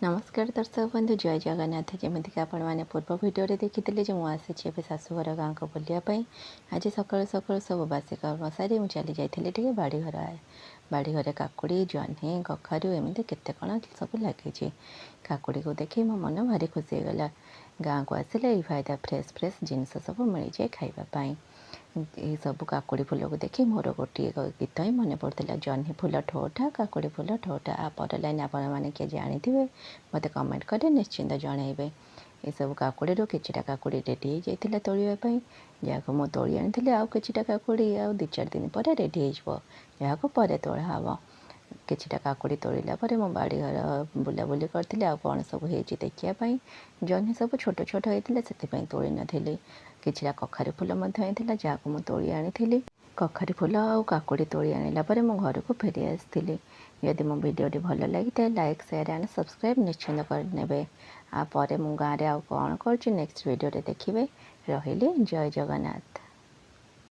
नमस्कार दर्शक बंधु जय जगन्नाथ जमीक आपण मैंने पूर्व भिडियो देखी मुझे शाशुघर गाँव को बुलायापी आज सकाल सकाल सब बासी कर्म सारी मुझे चली जाइए बाड़ी घर आए बाड़ी घरे काकुड़ी जह्नी कखारू एमती केते कण सब लगी काकुड़ी को देखी मो मन भारी खुशी होगला गाँव को आसिले ये फायदा फ्रेश फ्रेश जिनस सब मिल जाए खावाई ये सब काकुड़ी फूल को देखी मोर गोटे गीत ही मन पड़ता जह्नी फूल ठोठा काकुड़ी फूल ठोठा आपर लाइन आपण मैंने किए जानी थे मत कमेंट करें निश्चिंत जनइबे ये सब काकुड़ी किछिटा काकुड़ी रेडी हो जाता तोड़ापी जहाँ मुझे तोड़ी आनी आउ किछिटा काकुड़ी आ 2-4 दिन पर रेडी हो जहाँ पर तोड़ा हम किछिटा काकुड़ी तोड़ला पर मो बाड़ी घर बुलाबुली करती आ कौन सब हो देखापी जह्नी सब छोट छोट होता से तोड़ी नी किछिटा कखारू फूल जहाँ को मुझे तोड़ी आनी कखारू फूल आ काकुड़ी तोड़ी आनला मो घर को फेरी आसती यदि मो भिडियो भल लगी लाइक शेयर एंड सब्सक्राइब निश्चिंत करने आप मु गाँव आउ कौन कर नेक्स्ट वीडियो देखिए रही जय जगन्नाथ।